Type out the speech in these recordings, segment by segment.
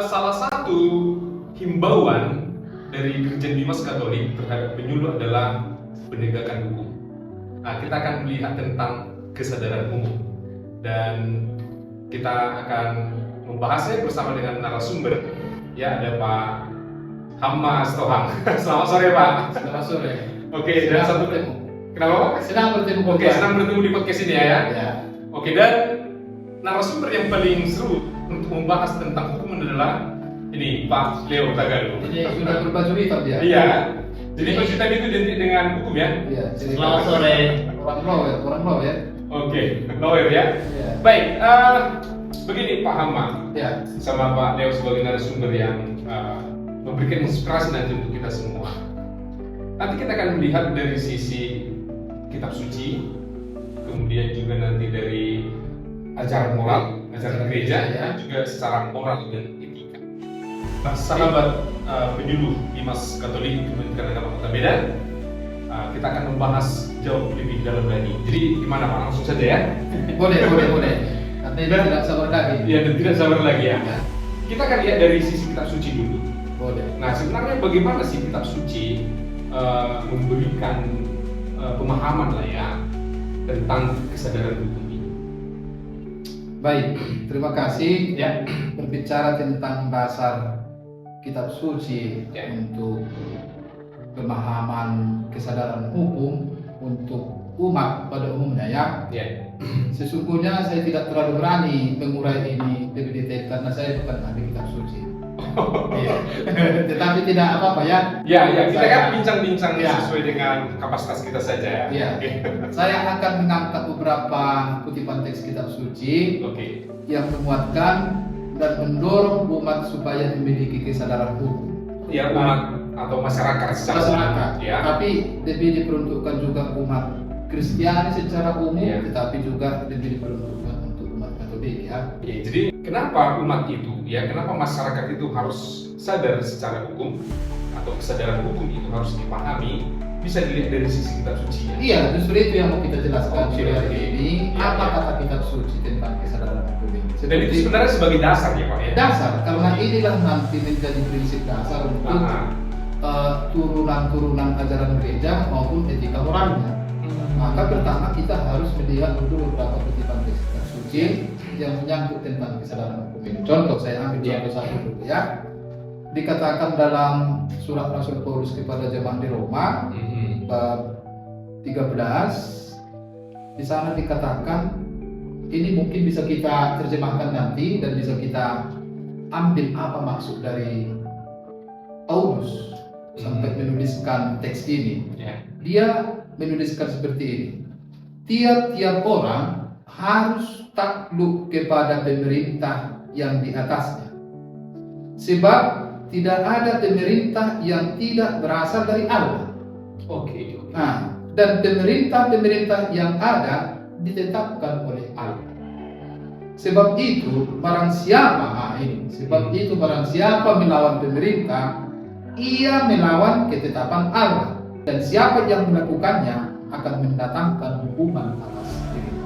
Salah satu himbauan dari Dirjen Bimas Katolik terhadap penyuluh adalah penegakan hukum. Nah, kita akan melihat tentang kesadaran umum dan kita akan membahasnya bersama dengan narasumber. Ya, ada Pak Hamma Astohang. Selamat sore, Pak. Selamat sore. Oke, dan satu bertemu. Kenapa, Pak? Senang bertemu. Oke, senang bertemu di podcast ini ya. Ya. Oke, dan narasumber yang paling seru untuk membahas tentang hukum adalah ini Pak Leo Tagalo. Ini sudah berbaju hitam dia. Iya. Jadi baju hitam itu identik dengan hukum ya? Iya. Selamat sore. Orang law ya. Oke, lawyer ya. Iya. Baik, begini Pak Hama, Ya. sama Pak Leo sebagai narasumber yang memberikan inspirasi nanti untuk kita semua. Nanti kita akan melihat dari sisi kitab suci, kemudian juga nanti dari ajaran moral, ajaran gereja, ya. dan juga secara moral dan etika. Nah, sahabat penyuluh Bimas Katolik Kementerian Agama Kota Medan, kita akan membahas jauh lebih dalam lagi. Jadi gimana Pak? Langsung saja ya? Boleh. Nanti tidak sabar lagi. Ya, dan tidak sabar lagi ya. Ya. Kita akan lihat dari sisi kitab suci dulu. Boleh. Nah, sebenarnya bagaimana sih kitab suci memberikan pemahaman lah ya tentang kesadaran hukum ini? Baik, terima kasih. Ya. Berbicara tentang dasar kitab suci Ya. untuk pemahaman kesadaran hukum untuk umat pada umumnya ya. Ya. Sesungguhnya saya tidak terlalu berani mengurai ini lebih detail karena saya bukan ahli kitab suci. Iya. Tetapi tidak apa-apa ya. Ya, kita kan bincang-bincang Ya. sesuai dengan kapasitas kita saja. Ya. Oke. Saya akan mengangkat beberapa kutipan teks kitab suci Oke. yang menguatkan dan mendorong umat supaya memiliki kesadaran hukum. Ya, umat atau masyarakat secara Masyarakat. umum, ya. Tapi lebih diperuntukkan juga umat Kristiani secara umum, Ya. tetapi juga lebih diperuntukkan untuk umat Katolik ya. Oke, jadi kenapa umat itu, ya, kenapa masyarakat itu harus sadar secara hukum atau kesadaran hukum itu harus dipahami, bisa dilihat dari sisi kitab suci ya. Iya, justru itu yang mau kita jelaskan Oke. sore hari ini. Ya, Apa ya. kata kitab suci tentang kesadaran hukum ini? Dan itu sebenarnya sebagai dasar ya Pak ya. dasar, karena inilah nanti menjadi prinsip dasar untuk turunan-turunan ajaran gereja maupun etika moralnya. Maka pertama kita harus melihat dulu beberapa kutipan teks kitab suci yang menyangkut tentang kesadaran hukum ini. Contoh, saya ambil contoh satu dulu ya. Dikatakan dalam surat Rasul Paulus kepada jemaat di Roma bab 13, di sana dikatakan, ini mungkin bisa kita terjemahkan nanti dan bisa kita ambil apa maksud dari Paulus sampai menuliskan teks ini. Ya. Dia menuliskan seperti ini: tiap-tiap orang harus takluk kepada pemerintah yang di atasnya, sebab tidak ada pemerintah yang tidak berasal dari Allah. Oke. Nah, dan pemerintah-pemerintah yang ada ditetapkan oleh Allah. Sebab itu barang siapa melawan pemerintah, ia melawan ketetapan Allah, dan siapa yang melakukannya akan mendatangkan hukuman atas dirinya.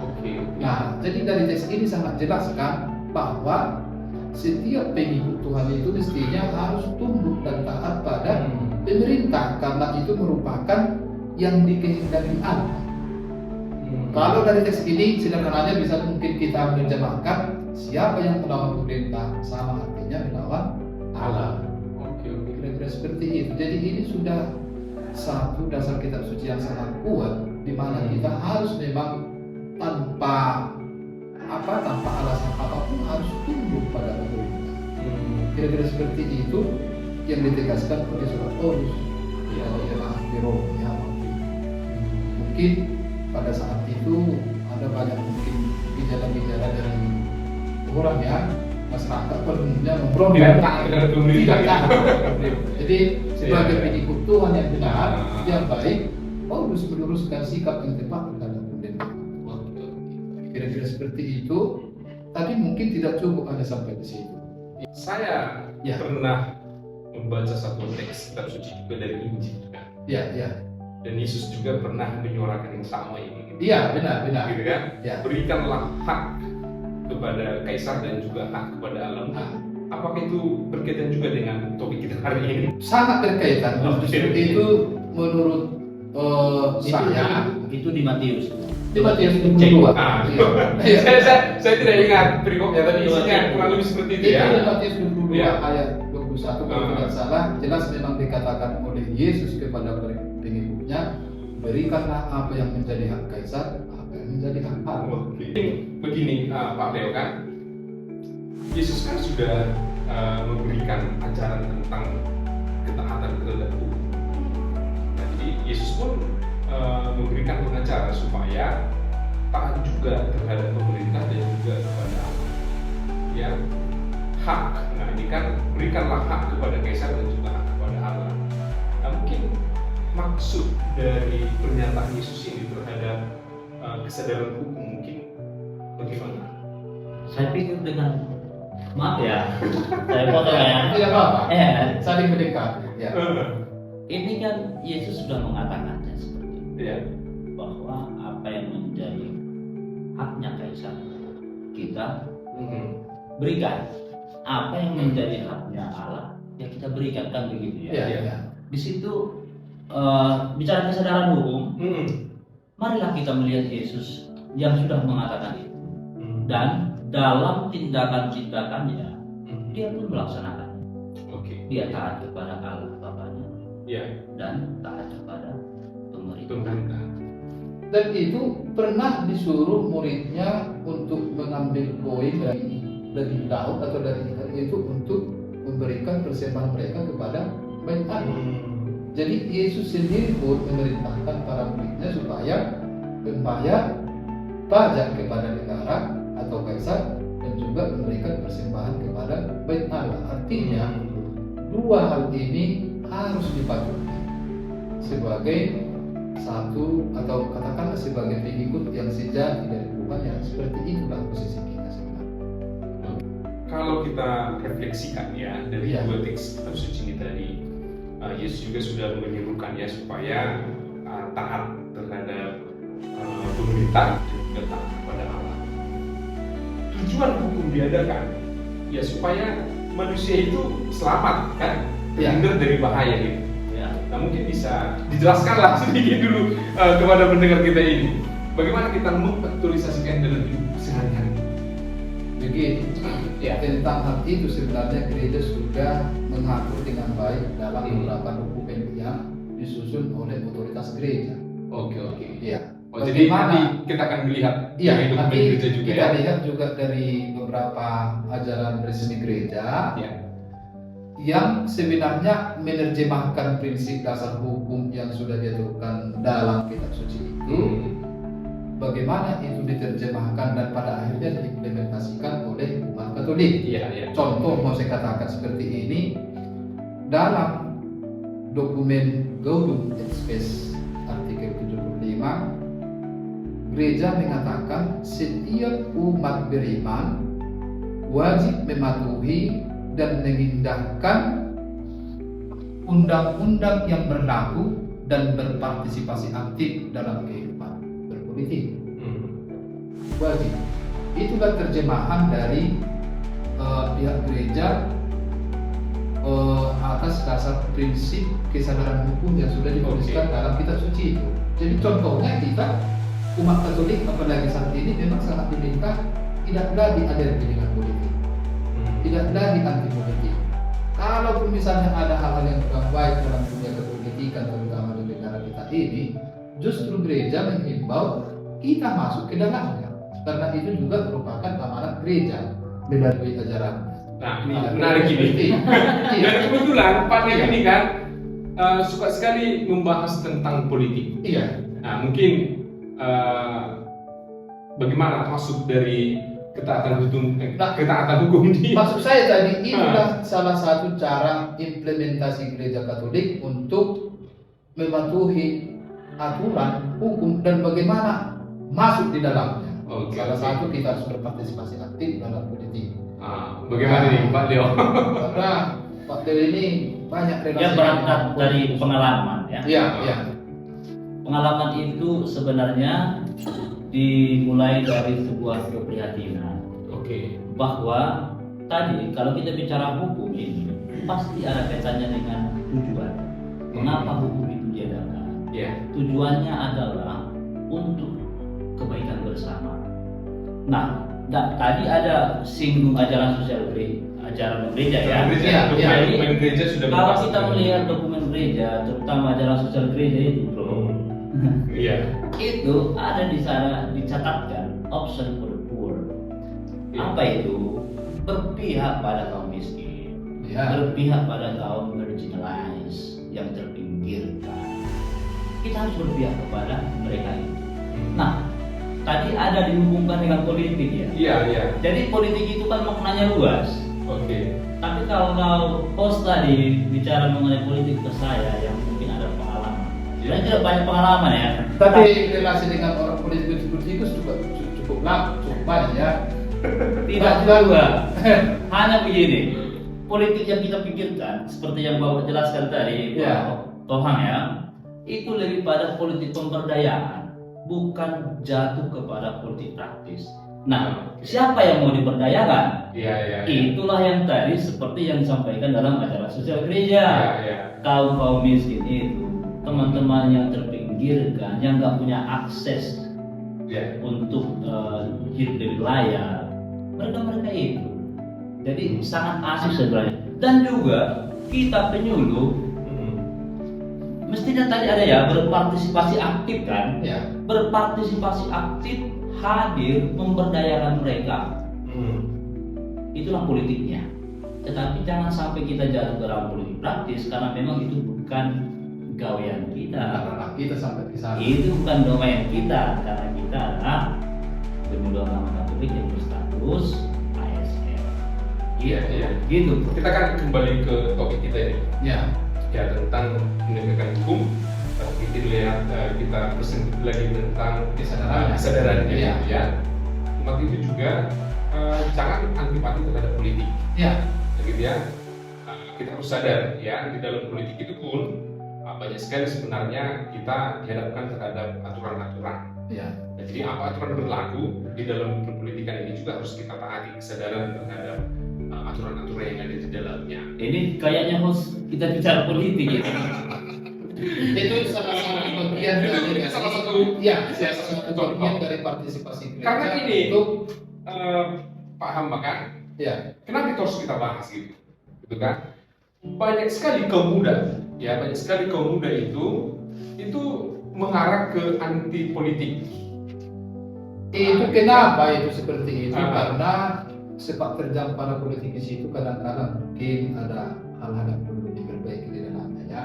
Oke. Nah, jadi dari teks ini sangat jelaskan bahwa setiap pengikut Tuhan itu mestinya harus tunduk dan taat pada pemerintah, karena itu merupakan yang dikehendaki Allah. Kalau dari teks ini sederhananya bisa mungkin kita menerjemahkan, siapa yang melawan pemerintah sama artinya melawan Allah. Oke. Kira-kira seperti itu. Jadi ini sudah satu dasar kitab suci yang sangat kuat, di mana kita harus memang tanpa alasan apapun harus tunduk pada pemerintah. Kira-kira seperti itu yang ditegaskan oleh surat Paulus Ya. di Roma ya. Mungkin pada saat itu ada banyak mungkin gejala-gejala dari orang ya, masyarakat pada umumnya memberontak. Tidak taat kepada pemerintah. Tidak taat kepada pemerintah. Jadi sebagai Ya. pengikut Tuhan yang benar, yang baik, Paulus Paulus meluruskan sikap yang tepat terhadap pemerintah. Kira-kira seperti itu. Tapi mungkin tidak cukup hanya sampai di situ. Saya pernah membaca satu teks kitab suci juga dari Injil juga. Ya. Dan Yesus juga pernah menyuarakan yang sama ini. Iya, benar. Gitu kan? Ya. Berikanlah hak kepada kaisar dan juga hak kepada Allah. Apakah itu berkaitan juga dengan topik kita hari ini? Sangat berkaitan. Itu menurut saya itu di Matius. Di Matius 22. Saya tidak ingat perikopnya, tapi isinya kurang lebih seperti itu ya. Di Matius 22 Ya. ayat 21 kalau tidak salah, jelas memang dikatakan oleh Yesus kepada pengikutnya, berikanlah apa yang menjadi hak kaisar, apa yang menjadi hak Allah. Begini Pak Leo kan, Yesus kan sudah memberikan ajaran tentang ketaatan terhadap hukum. Jadi Yesus pun memberikan pengajaran supaya taat juga terhadap pemerintah dan juga kepada Allah. Ya, hak. Nah ini kan berikanlah hak kepada kaisar dan juga hak kepada Allah. Nah mungkin maksud dari pernyataan Yesus ini terhadap kesadaran hukum mungkin bagaimana? Saya pikir dengan maaf ya, saya potong ya. Tidak apa-apa. Saling mendekat. Ya. Ini kan Yesus sudah mengatakannya seperti itu, Ya. bahwa apa yang menjadi haknya kaisar kita berikan, apa yang menjadi haknya Allah ya kita berikan, kan begitu ya. Ya. Di situ bicara kesadaran hukum, marilah kita melihat Yesus yang sudah mengatakan itu, dan dalam tindakan-tindakannya dia pun melaksanakan. Dia taat kepada Allah Bapaknya, dan taat kepada pemerintah. Dan itu pernah disuruh muridnya untuk mengambil koin dari laut atau dari ikan itu untuk memberikan persembahan mereka kepada Bait Allah. Jadi Yesus sendiri pun memerintahkan para muridnya supaya membayar pajak kepada negara atau kaisar dan juga memberikan persembahan kepada Bait Allah. Artinya dua hal ini harus dipatuhi sebagai satu, atau katakanlah sebagai pengikut yang sejati dari Tuhan, yang seperti itulah posisi kita sebenarnya. Kalau kita refleksikan ya dari dua teks kitab suci ini tadi, Yesus juga sudah menyerukan ya supaya taat terhadap pemerintah dan juga taat kepada Allah. Tujuan hukum diadakan ya supaya manusia itu selamat kan, terhindar dari bahaya gitu. Nah mungkin bisa dijelaskanlah sedikit dulu kepada pendengar kita ini, bagaimana kita mengaktualisasikan dalam hidup sehari-hari. Begini, tentang hal itu sebenarnya gereja sudah mengatur dengan baik dalam beberapa dokumen yang disusun oleh otoritas gereja. Iya. Jadi nanti kita akan melihat nanti gereja juga kita lihat juga dari beberapa ajaran resmi gereja yang sebenarnya menerjemahkan prinsip dasar hukum yang sudah diaturkan dalam kitab suci itu, bagaimana itu diterjemahkan dan pada akhirnya diimplementasikan oleh umat Katolik. Contoh mau saya katakan seperti ini, dalam dokumen Gaudium et Spes artikel 75, gereja mengatakan setiap umat beriman wajib mematuhi dan mengindahkan undang-undang yang berlaku dan berpartisipasi aktif dalam kehidupan berpolitik. Wajib. Itulah terjemahan dari pihak gereja atas dasar prinsip kesadaran hukum yang sudah dituliskan dalam kitab suci itu. Jadi contohnya kita umat Katolik apalagi saat ini memang sangat diminta tidak lagi ada dengan politik. Tidak lagi anti politik. Kalaupun misalnya ada hal-hal yang kurang baik dalam dunia kepolitikan, terutama di negara kita ini, justru gereja menghimbau kita masuk ke dalamnya, karena itu juga merupakan amanat gereja melalui ajaran. Nah, ini menarik ini. Dan kebetulan Pak Leo ini kan suka sekali membahas tentang politik. Nah, mungkin bagaimana masuk dari ketaatan hukum di. Maksud saya tadi itulah salah satu cara implementasi gereja Katolik untuk mematuhi aturan hukum dan bagaimana masuk di dalamnya. Oke, Salah oke. satu kita harus berpartisipasi aktif dalam politik. Bagaimana nih Pak Leo? Karena Pak Leo ini banyak relasi. Dia berangkat dari pengalaman ya. Iya, iya. Pengalaman itu sebenarnya dimulai dari sebuah keprihatinan Oke. bahwa tadi kalau kita bicara hukum ini pasti ada kaitannya dengan tujuan. Mengapa hukum itu diadakan? Ya. Tujuannya adalah untuk kebaikan bersama. Nah, tadi ada singgung ajaran sosial ajaran gereja ya. Dokumen gereja sudah Kalau membahas kita itu. melihat dokumen gereja, terutama ajaran sosial gereja itu, bro, Iya. itu ada di sana dicatatkan option for the poor. Iya. Apa itu? Berpihak pada kaum miskin, Iya. berpihak pada kaum marginalized yang terpinggirkan. Kita harus berpihak kepada mereka itu. Nah, tadi ada dihubungkan dengan politik ya. Iya, iya. Jadi politik itu kan maknanya luas. Oke. Tapi kalau host tadi bicara mengenai politik ke saya yang mungkin ada pengalaman, Ya. saya tidak banyak pengalaman ya. Tapi relasi dengan orang politik seperti itu cukup banyak ya. Tidak juga. Hanya begini, politik yang kita pikirkan seperti yang Bapak jelaskan tadi, Ya. Tohang ya, itu lebih pada politik pemberdayaan, bukan jatuh kepada politik praktis. Nah, siapa yang mau diberdayakan? Iya, iya. Itulah yang tadi seperti yang disampaikan dalam acara sosial gereja. Iya, iya. Kaum miskin itu, teman-teman yang terpinggirkan, yang nggak punya akses Iya. untuk hidup lebih layak, mereka itu. Jadi sangat asik sebenarnya. Dan juga kita penyuluh mestinya tadi ada ya berpartisipasi aktif kan? Ya. Berpartisipasi aktif, hadir, memberdayakan mereka. Itulah politiknya. Tetapi jangan sampai kita jatuh ke dalam politik praktis karena memang itu bukan gawean kita. Karena kita sampai di sana. Itu bukan domain kita karena kita adalah penyuluh agama Katolik yang berstatus ASN. Iya, iya. Gitu. Kita kan kembali ke topik kita ini. Ya. Ya, tentang penegakan hukum. Tapi kita lihat kita pesen lagi tentang kesadaran Iya. ya. Umat itu juga jangan antipati terhadap politik. Ya. Gitu ya. Kita harus sadar ya di dalam politik itu pun banyak sekali sebenarnya kita dihadapkan terhadap aturan-aturan. Ya. Nah, jadi apa aturan berlaku di dalam perpolitikan ini juga harus kita taati kesadaran terhadap aturan-aturan yang ada di dalamnya. Ini kayaknya host kita bicara politik ya. Itu salah satu bagian dari Salah satu salah satu bagian dari partisipasi gereja. Karena ini itu Pak Hamba kan, ya. kenapa itu harus kita bahas gitu, gitu kan? Banyak sekali kaum muda, ya banyak sekali kaum muda itu mengarah ke anti politik. Itu kenapa itu seperti itu? Ah. Karena sepak terjang para politisi itu kadang-kadang mungkin ada hal-hal yang perlu diperbaiki di dalamnya ya.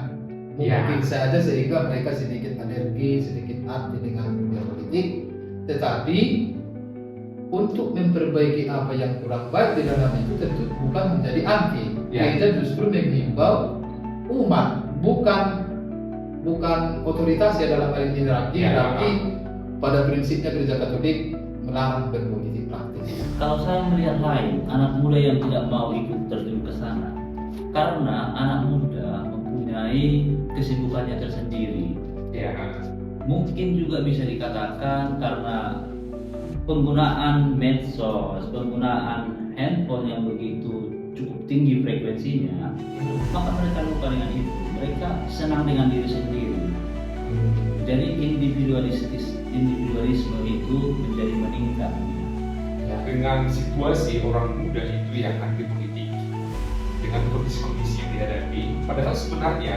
Mungkin saja sehingga mereka sedikit alergi, sedikit anti dengan dunia politik, tetapi untuk memperbaiki apa yang kurang baik di dalam itu tentu bukan menjadi anti. Kita justru menghimbau umat, bukan otoritas ya dalam hal ini tapi pada prinsipnya gereja Katolik melarang berpolitik praktis. Kalau saya melihat lain, anak muda yang tidak mau ikut terjun ke sana, karena anak muda mempunyai kesibukannya tersendiri. Ya. Mungkin juga bisa dikatakan karena penggunaan medsos, penggunaan handphone yang begitu cukup tinggi frekuensinya, maka mereka lupa dengan itu. Mereka senang dengan diri sendiri. Jadi individualisme itu menjadi meningkat. Dengan situasi orang muda itu yang anti politik, dengan kondisi-kondisi yang dihadapi, padahal sebenarnya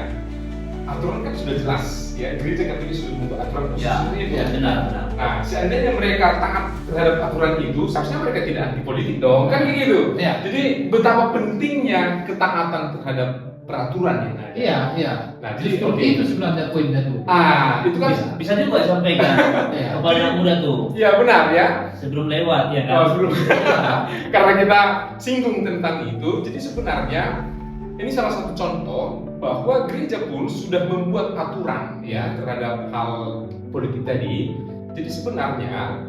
aturan kan sudah jelas, ya gereja Katolik sudah membuat aturan khusus itu. Ya, benar. Nah, seandainya mereka taat terhadap aturan itu, seharusnya mereka tidak anti politik dong, kan gitu. Ya. Jadi betapa pentingnya ketaatan terhadap peraturan yang ada. Iya. Nah, jadi Justru itu sebenarnya poinnya tuh. itu kan Bisa juga disampaikan Ya. kepada anak muda tuh ya benar ya. sebelum lewat ya kan. Oh, sebelum karena kita singgung tentang itu, jadi sebenarnya ini salah satu contoh bahwa gereja pun sudah membuat aturan ya terhadap hal politik tadi. Jadi sebenarnya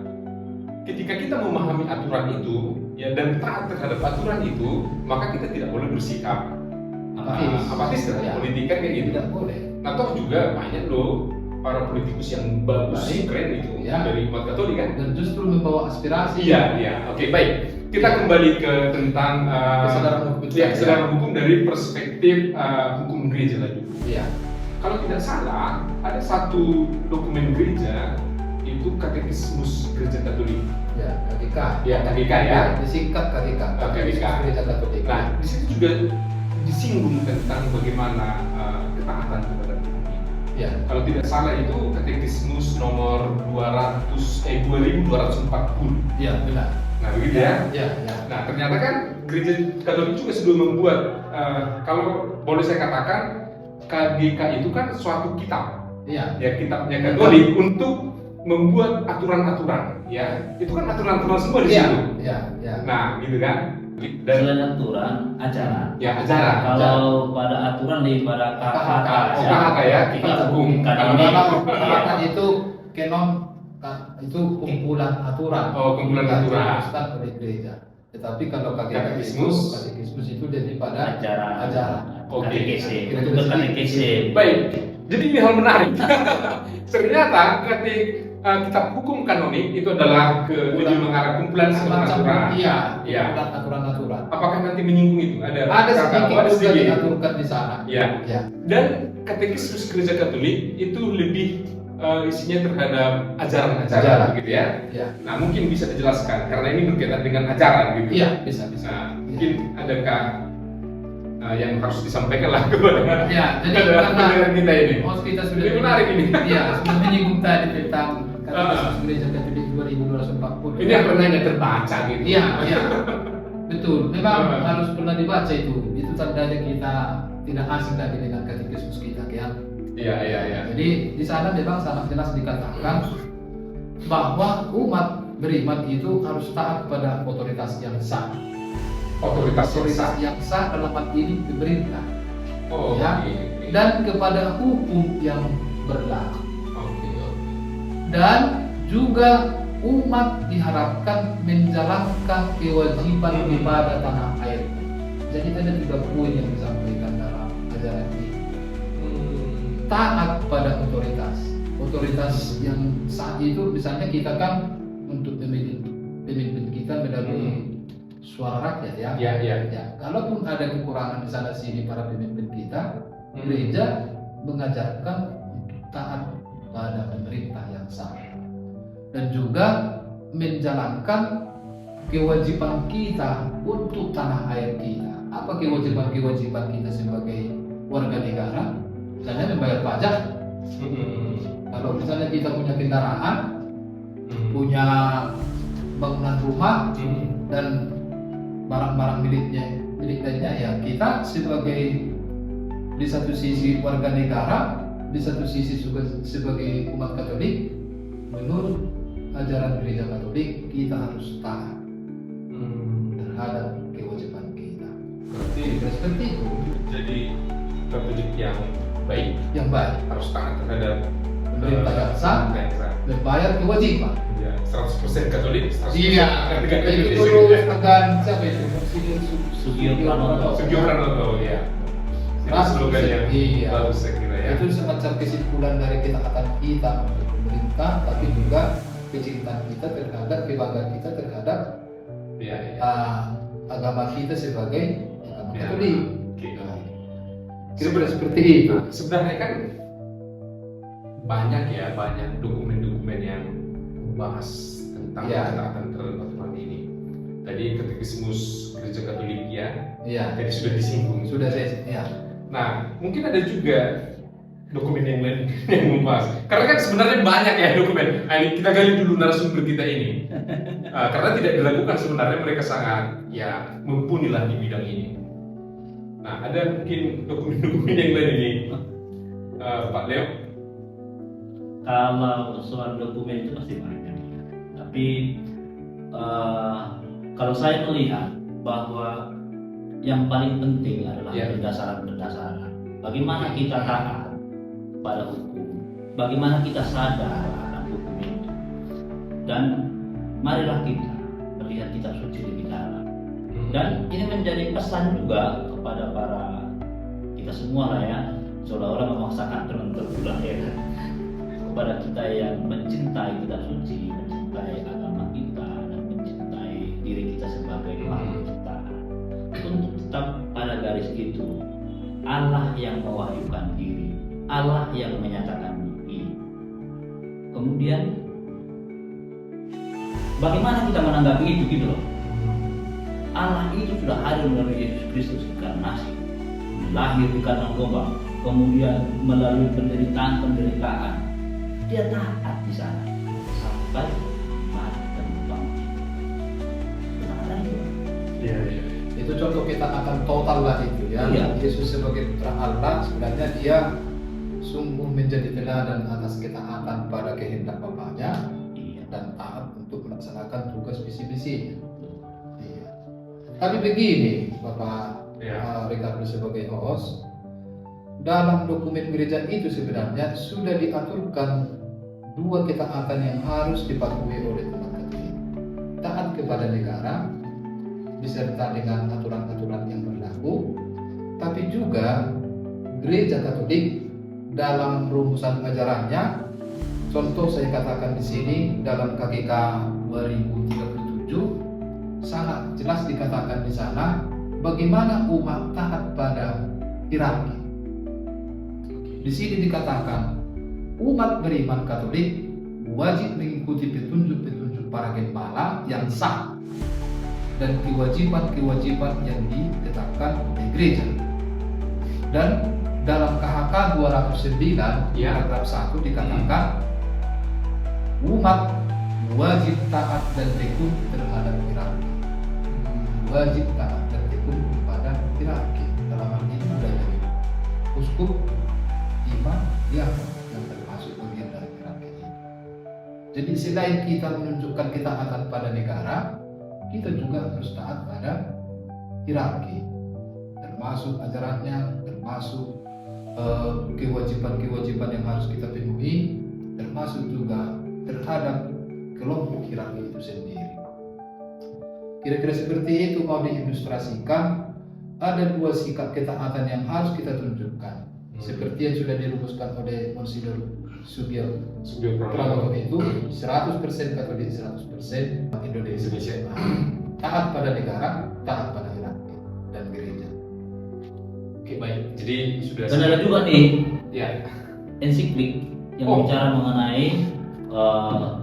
ketika kita memahami aturan itu ya dan taat terhadap aturan itu, maka kita tidak boleh bersikap apatis terhadap politik kan kayak gitu. Tidak boleh. Nah toh juga banyak loh para politikus yang bagus, keren itu ya, dari umat Katolik kan, dan justru membawa aspirasi. Iya. Oke, baik. Kita kembali ke tentang kesadaran hukum. kesadaran hukum dari perspektif hukum gereja lagi. Iya. Kalau tidak salah, ada satu dokumen gereja itu Katekismus Gereja Katolik. Ya, KGK. Ya, KGK ya. Disingkat KGK. KGK. Gereja Katolik. Nah, di situ juga disinggung tentang bagaimana ketaatan terhadap hukum. Ya. Kalau tidak salah itu Katekismus nomor 2240. Iya, benar. Nah, begitu ya. Ya. Nah, ternyata kan Gereja Katolik juga sudah membuat kalau boleh saya katakan KGK itu kan suatu kitab. Iya. Ya, kitabnya Katolik untuk membuat aturan-aturan, ya. Itu kan aturan-aturan semua di situ. Iya. Nah, gitu kan. Dan Selain aturan, ajaran. ya ajaran. Kalau pada aturan lebih pada KHK. KHK ya, kitab hukum. Karena itu kenon itu kumpulan aturan. Oh, kumpulan aturan. Dirumuskan oleh gereja. Tetapi kalau Katekismus itu jadi pada ajaran. Oke. Katekese. Itu katekese. Baik. Jadi ini hal menarik. Ternyata kitab hukum kanonik itu adalah lebih mengarah kumpulan aturan. Iya. Iya. Kumpulan aturan-aturan. Apakah nanti menyinggung itu? Ada sedikit juga diaturkan di sana. Ya. Dan Katekismus Gereja Katolik itu lebih isinya terhadap ajaran-ajaran gitu ya. Ya. Nah, mungkin bisa dijelaskan karena ini berkaitan dengan ajaran gitu. Iya, bisa. Nah, mungkin adakah yang harus disampaikan lah kepada jadi pendengar kita ini. Kita sudah Ini menarik ini. Iya, sudah menyinggung tadi tentang Katekismus Gereja Katolik 2240. Ini yang pernah terbaca gitu. Iya. Betul. Memang harus pernah dibaca itu. Itu tandanya kita tidak asing lagi dengan katekismus kita, ya. Iya. Jadi di sana memang sangat jelas dikatakan bahwa umat beriman itu harus taat pada otoritas yang sah. Otoritas yang sah dalam hal ini pemerintah. Oh, ya. Okay. Dan kepada hukum yang berlaku. Okay. Dan juga umat diharapkan menjalankan kewajiban ibadah tanah air. Jadi ada 3 poin yang disampaikan dalam ajaran ini. Taat pada otoritas yang sah itu misalnya kita kan untuk pemimpin kita melalui suara rakyat ya. Iya. Kalaupun ada kekurangan di sana sini para pemimpin kita, gereja mengajarkan untuk taat pada pemerintah yang sah dan juga menjalankan kewajiban kita untuk tanah air kita. Apa kewajiban kita sebagai warga negara? Misalnya membayar pajak. Kalau misalnya kita punya kendaraan, punya bangunan rumah dan barang-barang milik lainnya, ya kita sebagai di satu sisi warga negara, di satu sisi juga sebagai umat Katolik, menurut ajaran gereja Katolik kita harus taat terhadap kewajiban kita. Berarti seperti itu. Jadi Katolik yang baik harus taat terhadap pemerintah yang sah, membayar kewajiban. Ya, 100% Katolik. 100% Iya. Itu dulu akan siapa itu? Sugio Pranoto ya. Itu slogan yang bagus saya kira ya. Itu semacam kesimpulan dari ketaatan kita untuk pemerintah, tapi juga kecintaan kita terhadap kebanggaan kita terhadap agama kita sebagai agama Katolik. Kira-kira seperti itu. Sebenarnya kan banyak dokumen-dokumen yang membahas tentang ketaatan terhadap aturan ini. Tadi Katekismus Gereja Katolik tadi sudah disinggung. Nah, mungkin ada juga dokumen yang lain yang membahas. Karena kan sebenarnya banyak ya dokumen. Nah, ini kita gali dulu narasumber kita ini. Karena tidak dilakukan sebenarnya mereka sangat mumpuni lah di bidang ini. Nah, ada mungkin dokumen-dokumen yang lain ini, Pak Leo. Kalau soal dokumen itu pasti banyak. Tapi kalau saya melihat bahwa yang paling penting adalah Ya. berdasar-berdasar. Bagaimana kita taat pada hukum, bagaimana kita sadar akan hukum itu, dan marilah kita melihat kitab suci lebih dalam. Dan ini menjadi pesan juga kepada para kita semua lah ya, seolah-olah memaksakan teruntuk pula ya, kepada kita yang mencintai kitab suci, mencintai agama kita, dan mencintai diri kita sebagai makhluk ciptaan, untuk tetap pada garis itu. Allah yang mewahyukan diri, Allah yang menyatakan diri. Kemudian bagaimana kita menanggapi itu gitu loh. Allah itu sudah hadir melalui Yesus Kristus inkarnasi, lahir di kandang domba, kemudian melalui penderitaan, dia taat di sana sampai mati dan bangkit. Benar itu. Iya. Itu contoh kita akan total lah itu ya. Iya. Yesus sebagai putra Allah sebenarnya dia sungguh menjadi teladan atas ketaatan pada kehendak Bapaknya Iya. dan taat untuk melaksanakan tugas misi-misinya. Iya. Tapi begini Bapak Iya. Ricardo sebagai host, dalam dokumen gereja itu sebenarnya sudah diaturkan dua ketaatan yang harus dipatuhi oleh umat Katolik. Taat kepada negara beserta dengan aturan-aturan yang berlaku, tapi juga gereja Katolik dalam rumusan ajarannya, contoh saya katakan di sini dalam KGK 2037 sangat jelas dikatakan di sana bagaimana umat taat pada hierarki. Di sini dikatakan umat beriman Katolik wajib mengikuti petunjuk-petunjuk para gembala yang sah dan kewajiban-kewajiban yang ditetapkan oleh gereja. Dan dalam KHK 209 Ya. paragraf 1 dikatakan umat wajib taat dan tekun terhadap hierarki. Wajib taat dan tekun kepada hierarki. Dalam hal ini ada dari uskup, imam, diakon yang termasuk bagian dari hierarki ini. Jadi selain kita menunjukkan ketaatan pada negara, kita juga harus taat pada hierarki, termasuk ajarannya, termasuk kewajiban-kewajiban yang harus kita penuhi, termasuk juga terhadap kelompok hierarki itu sendiri. Kira-kira seperti itu mau diilustrasikan. Ada dua sikap ketaatan yang harus kita tunjukkan, seperti yang sudah dirumuskan oleh Monsignor Subio Pramono itu 100% Katolik, 100% Indonesia. Taat pada negara, taat pada hierarki dan gereja. Oke, baik. Jadi sudah Dan ada juga nih ya. ensiklik yang Oh. bicara mengenai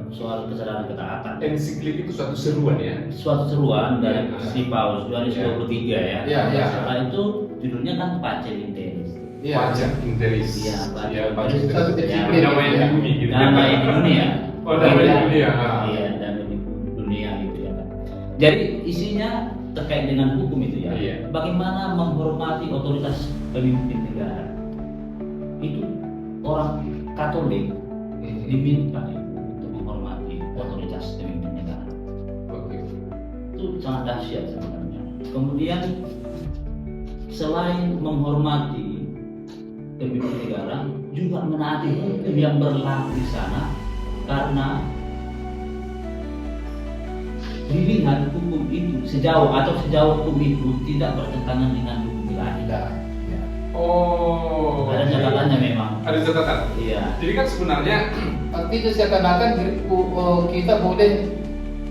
soal kesadaran ketaatan. Ensiklik itu suatu seruan ya. Suatu seruan dari Ya. si Paus Yohanes Ya. 23 ya. Ya, ya. Setelah itu judulnya kan Pacem in Terris. Pajak interis. Iya, pajak Ya, interis. pajak Satu interis. etiknya. Damai di bumi gitu. Damai di dunia. Oh, damai di dunia. Iya, damai di dunia gitu ya kan. Jadi isinya terkait dengan hukum itu ya. Iya. Bagaimana menghormati otoritas pemimpin negara. Itu orang Katolik diminta ya, untuk menghormati otoritas pemimpin negara. Oke. Itu sangat dahsyat sebenarnya. Kemudian selain menghormati pemimpin negara, juga menaati hukum yang berlaku di sana, karena dilihat hukum itu sejauh hukum itu tidak bertentangan dengan hukum ilahi. Tidak. Ya. Oh. Ada catatannya memang. Ada catatan. Iya. Jadi kan sebenarnya Artinya seakan-akan kita boleh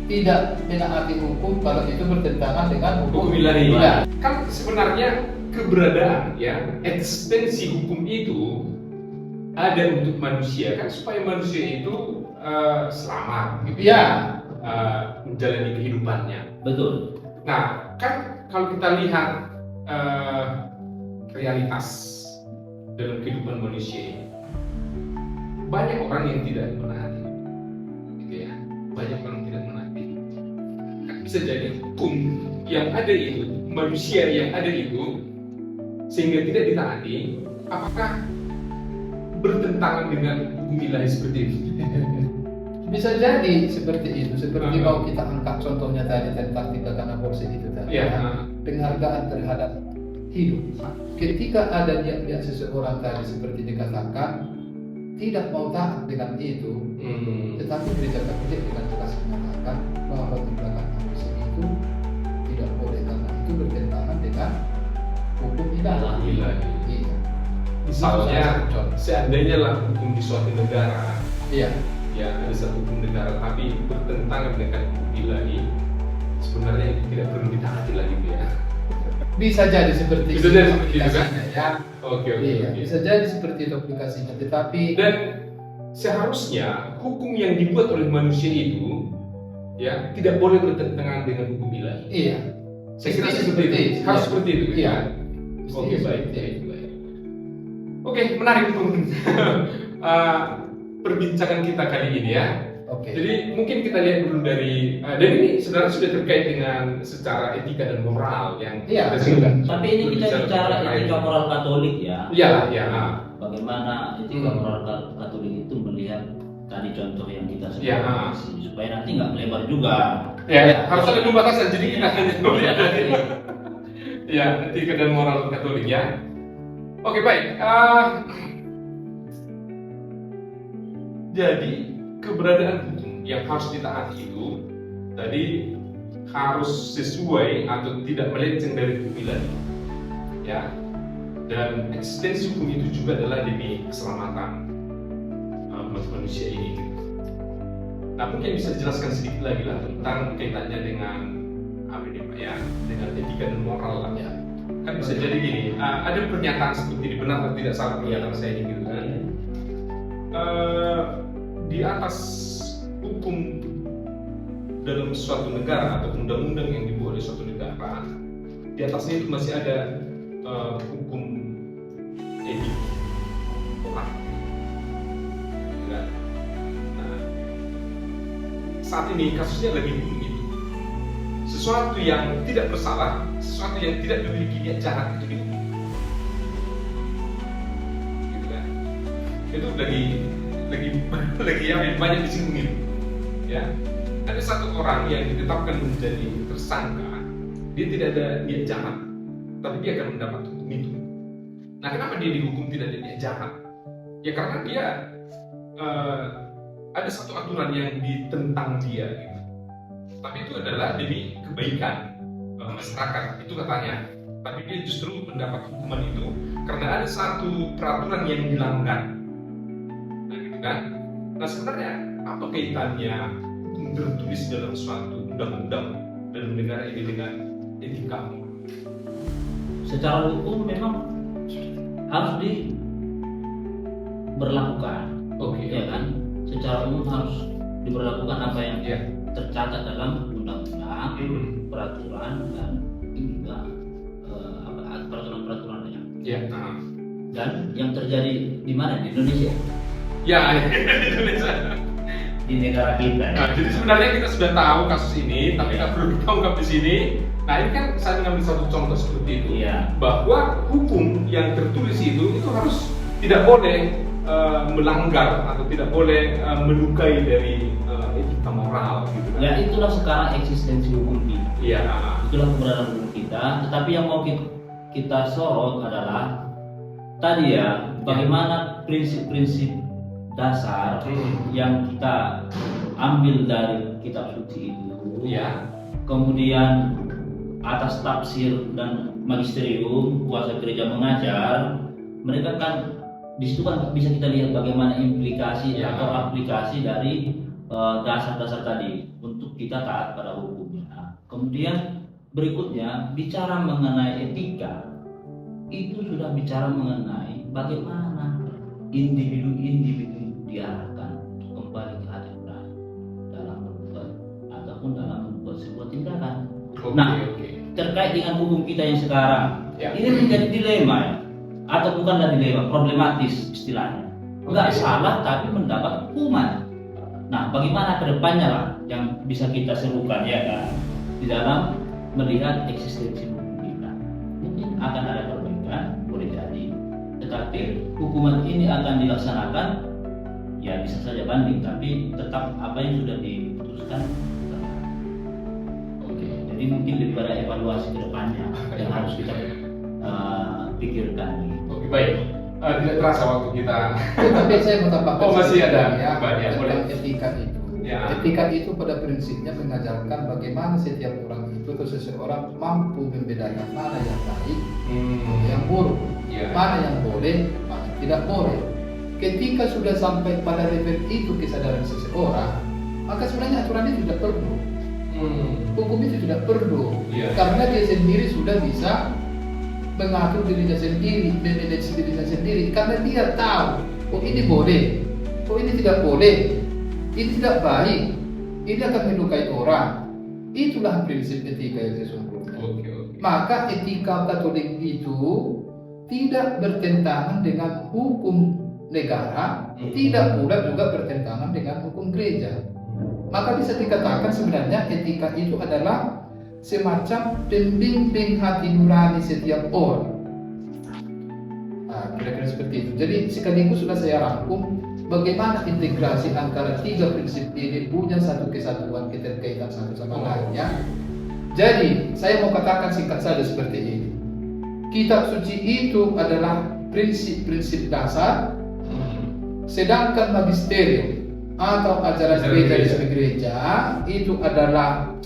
tidak menaati hukum kalau itu bertentangan dengan hukum ilahi. Iya. Kan sebenarnya keberadaan ya, eksistensi hukum itu ada untuk manusia kan supaya manusia itu selamat gitu Iya. menjalani kehidupannya. Betul. Nah, kan kalau kita lihat realitas dalam kehidupan manusia ini, banyak orang yang tidak menaati, gitu ya. Banyak orang yang tidak menaati. Kan bisa jadi hukum yang ada itu, manusia yang ada itu, sehingga tidak ditaati, apakah bertentangan dengan hukum ilahi seperti itu? Bisa jadi seperti itu, seperti Hmm. kalau kita angkat contohnya tadi tentang tindakan aborsi itu tadi, Iya. ya, penghargaan terhadap hidup. Ketika ada niat seseorang tadi seperti dikatakan tidak mau taat dengan itu, tetapi gereja Katolik dengan jelas mengatakan bahwa tindakan aborsi itu tidak boleh karena itu bertentangan dengan hukum ilahi. Ilahi. Iya. Misalnya, Itu salah satu contoh. seandainya lah hukum di suatu negara, Iya. ya ada satu hukum negara tapi bertentangan dengan hukum ilahi, sebenarnya itu tidak perlu ditaati lagi ya. Bisa jadi seperti Bisa jadi seperti itu, kan? aplikasinya, ya. Oke. Iya, bisa jadi seperti itu aplikasinya, tetapi Dan seharusnya hukum yang dibuat oleh manusia itu ya tidak boleh bertentangan dengan hukum ilahi. iya. Saya kira Mestinya seperti itu. iya. Harus seperti itu. Iya. Kan? Mestinya Oke, baik, seperti baik, itu. baik. Oke, menarik untuk perbincangan kita kali ini ya. Oke. Jadi mungkin kita lihat dulu dari dan ini sebenarnya sudah terkait dengan secara etika dan moral yang Iya, kita sudah. Tapi ini kita bicara etika moral Katolik ya. Iya, ya. Bagaimana etika moral Katolik itu melihat tadi contoh yang kita Iya. sebutkan supaya nanti nggak melebar juga. Ya, harus ada pembatasan. Jadi kita hanya melihat dari ya etika dan moral Katolik ya. Oke, baik. Jadi keberadaan hukum yang harus ditaati itu tadi harus sesuai atau tidak melenceng dari hukum ilahi, ya. Dan eksistensi hukum itu juga adalah demi keselamatan manusia ini. Nah, mungkin bisa dijelaskan sedikit lagi lah tentang kaitannya dengan apa ini Pak ya, dengan etika dan moral lah. Ya. Kan bisa jadi gini, ada pernyataan seperti ini, benar atau tidak salah pernyataan saya ini gitu kan. Di atas hukum dalam suatu negara atau undang-undang yang dibuat di suatu negara, di atasnya itu masih ada hukum etik moral. Ya. Nah, saat ini kasusnya lagi booming itu. Sesuatu yang tidak bersalah, sesuatu yang tidak memiliki niat jahat itu dihukum. Gitu kan? Itu lagi yang banyak disinggung itu. Ya, ada satu orang yang ditetapkan menjadi tersangka, dia tidak ada niat jahat, tapi dia akan mendapat hukum itu. Nah, kenapa dia dihukum tidak ada niat jahat? Ya karena dia ada satu aturan yang ditentang dia, gitu. Tapi itu adalah demi kebaikan masyarakat, itu katanya. Tapi dia justru mendapat hukuman itu karena ada satu peraturan yang dilanggar. Nah, gitu kan? Nah, sebenarnya apa kaitannya hukum tertulis dalam suatu undang-undang dalam negara ini dengan etika? Secara hukum memang harus diberlakukan, Oke. ya kan? Secara umum harus diberlakukan apa yang Ya. tercatat dalam undang-undang, peraturan dan juga peraturan-peraturan lainnya. Ya. Dan yang terjadi di mana? Di Indonesia, Ya, Indonesia. di negara kita. Nah, jadi sebenarnya kita sudah tahu kasus ini, tapi nggak perlu kita ungkap di sini. Nah, ini kan saya mengambil satu contoh seperti itu, Iya. bahwa hukum yang tertulis itu harus tidak boleh melanggar atau tidak boleh melukai dari etika moral, gitu kan? Ya itulah sekarang eksistensi hukum kita. Iya. Itulah keberadaan hukum kita. Tetapi yang mau kita sorot adalah tadi ya, bagaimana prinsip-prinsip dasar yang kita ambil dari kitab suci itu. Iya. Kemudian atas tafsir dan magisterium kuasa gereja mengajar, mereka kan di situ kan bisa kita lihat bagaimana implikasi Ya. atau aplikasi dari dasar-dasar tadi untuk kita taat pada hukumnya. Kemudian berikutnya bicara mengenai etika, itu sudah bicara mengenai bagaimana individu-individu diarahkan untuk kembali ke hati nurani dalam berbuat ataupun dalam membuat sebuah tindakan. Nah, terkait dengan hukum kita yang sekarang, Ya. ini menjadi dilema ya, atau bukanlah dilema, problematis istilahnya. Enggak salah tapi mendapat hukuman. Nah, bagaimana kedepannya lah yang bisa kita serukan ya kan di dalam melihat eksistensi hukum kita. Mungkin akan ada perbedaan, boleh jadi, tetapi hukuman ini akan dilaksanakan ya bisa saja banding, tapi tetap apa yang sudah diputuskan. Oke. Jadi mungkin lebih pada evaluasi ke depannya yang harus kita pikirkan. Oke, baik. Tidak terasa waktu kita. Tapi saya mau tambahkan. Oh, masih ada. ya, Ya, boleh. tentang etika itu. Ya. Etika itu pada prinsipnya mengajarkan bagaimana setiap orang itu atau seseorang mampu membedakan mana yang baik, yang buruk, Ya. mana yang boleh, mana tidak boleh. Ketika sudah sampai pada level itu kesadaran seseorang, maka sebenarnya aturan itu tidak perlu. Hukum itu tidak perlu, Iya. karena dia sendiri sudah bisa mengatur dirinya sendiri, memanage dirinya sendiri, karena dia tahu, oh ini boleh, oh ini tidak boleh, ini tidak baik, ini akan melukai orang. Itulah prinsip etika yang sesungguhnya. Oke. Maka etika Katolik itu tidak bertentangan dengan hukum negara, tidak pula juga bertentangan dengan hukum gereja. Maka bisa dikatakan sebenarnya etika itu adalah semacam pembimbing hati nurani setiap orang. Nah, kira-kira seperti itu. Jadi sekaligus sudah saya rangkum bagaimana integrasi antara tiga prinsip ini punya satu kesatuan, keterkaitan satu sama lainnya. Jadi saya mau katakan singkat saja seperti ini. Kitab suci itu adalah prinsip-prinsip dasar, sedangkan magisterium atau ajaran gereja itu adalah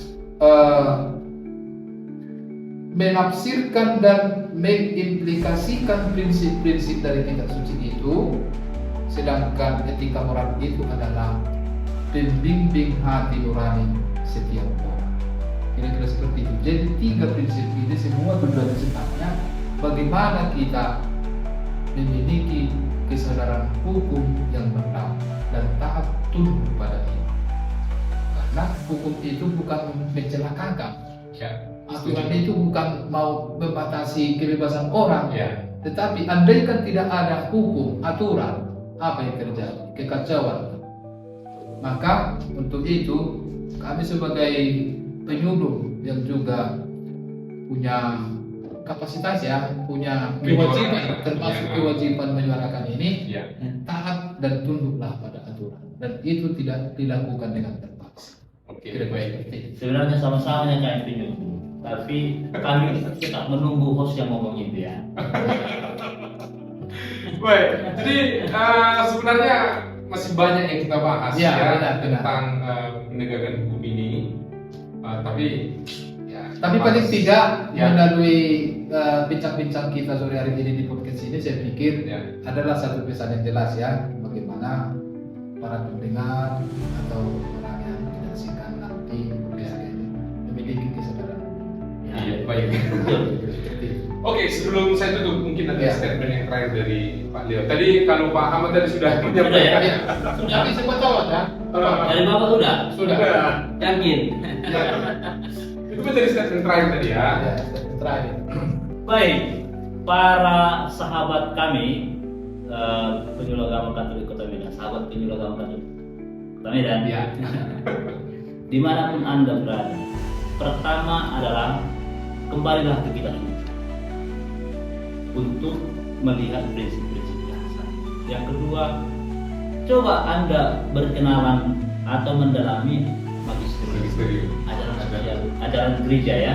menafsirkan dan mengimplikasikan prinsip-prinsip dari kitab suci itu, sedangkan etika moral itu adalah pembimbing hati nurani setiap orang. Kira-kira seperti itu. Jadi tiga prinsip ini semua tujuan sebenarnya bagaimana kita memiliki kesadaran hukum yang benar dan taat tunduk pada ini. Karena hukum itu bukan mencelakakan. Ya. Aturan itu bukan mau membatasi kebebasan orang. Ya. Tetapi andaikan tidak ada hukum, aturan, apa yang terjadi? Kekacauan. Maka untuk itu kami sebagai penyuluh yang juga punya kapasitas ya, punya kewajiban, termasuk kewajiban menyuarakan ini, Ya. taat dan tunduklah pada aturan. Dan itu tidak dilakukan dengan terpaksa. Oke, Kira-kira baik. seperti itu. Sebenarnya sama-sama yang kami penyuluh, tapi kami tetap menunggu host yang ngomong itu ya. Baik, jadi sebenarnya masih banyak yang kita bahas Ya, ya, benar. tentang penegakan hukum ini, tapi Tapi paling tidak Ya. melalui bincang-bincang kita sore hari ini di podcast ini, saya pikir ya, adalah satu pesan yang jelas ya, bagaimana para pendengar atau orang yang menyaksikan nanti podcast ini memiliki kesadaran. iya, baik. Seperti itu. Oke, sebelum saya tutup mungkin ada Ya. statement yang terakhir dari Pak Leo. Tadi kalau Pak Ahmad tadi sudah Sudah menyampaikan. ya? Tapi siapa tahu ya? Dari Bapak udah? Sudah. Yakin? Itu menjadi statement terakhir tadi ya. Ya, statement terakhir. Baik, para sahabat kami penyuluh agama Katolik Kota Medan, sahabat penyuluh agama Katolik Kota Medan, Ya. dimanapun Anda berada, pertama adalah kembalilah ke kitab suci untuk melihat prinsip-prinsip dasar. Yang kedua, coba Anda berkenalan atau mendalami magisterium, ajaran gereja ya.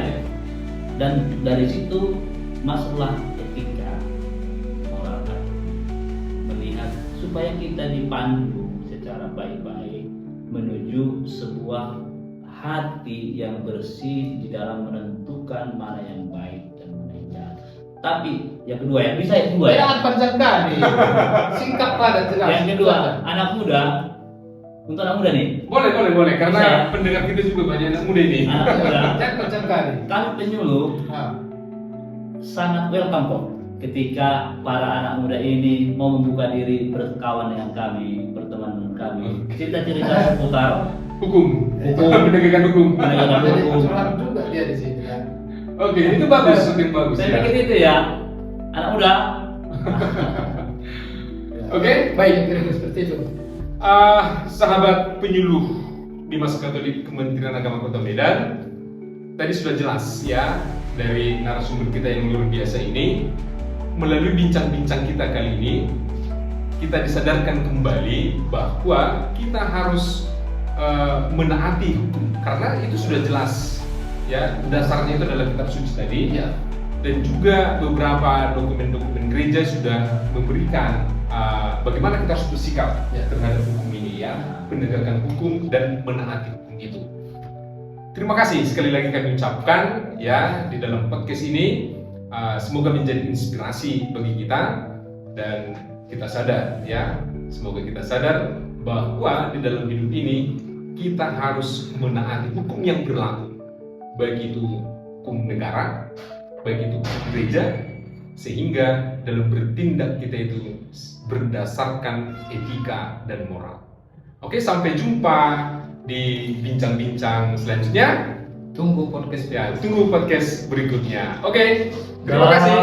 Dan dari situ masuklah etika moral melihat supaya kita dipandu secara baik-baik menuju sebuah hati yang bersih di dalam menentukan mana yang baik dan mana yang jahat. Tapi yang kedua ya, bisa yang kedua ya. Jangan panjang kali. Singkat padat jelas. Yang kedua, anak muda. Untuk anak muda nih, Boleh, karena Bisa ya? pendengar kita juga banyak anak muda ini. anak muda, Jangan panjang kali. kami penyuluh Nah, sangat welcome kok ketika para anak muda ini mau membuka diri berkawan dengan kami, berteman dengan kami, cerita-cerita seputar Hukum. Hukum. Penegakan hukum. penegakan jadi hukum. curhat juga dia di sini ya. Oke, itu bagus, yang bagus Saya ya. pikir itu ya, anak muda. Oke, baik. Kira-kira seperti itu. Sahabat penyuluh Dimas Katolik Kementerian Agama Kota Medan, tadi sudah jelas ya dari narasumber kita yang luar biasa ini. Melalui bincang-bincang kita kali ini, kita disadarkan kembali bahwa kita harus menaati hukum, karena itu sudah jelas ya, dasarnya itu adalah kitab suci tadi Ya. dan juga beberapa dokumen-dokumen gereja sudah memberikan bagaimana kita harus bersikap Ya. terhadap hukum ini ya, penegakan hukum dan menaati hukum itu. Terima kasih sekali lagi kami ucapkan ya di dalam podcast ini, semoga menjadi inspirasi bagi kita dan kita sadar ya, semoga kita sadar bahwa di dalam hidup ini kita harus menaati hukum yang berlaku, baik itu hukum negara, baik itu hukum gereja, sehingga dalam bertindak kita itu berdasarkan etika dan moral. Oke, sampai jumpa di bincang-bincang selanjutnya. Tunggu podcast Ya, tunggu podcast berikutnya. Oke, terima kasih.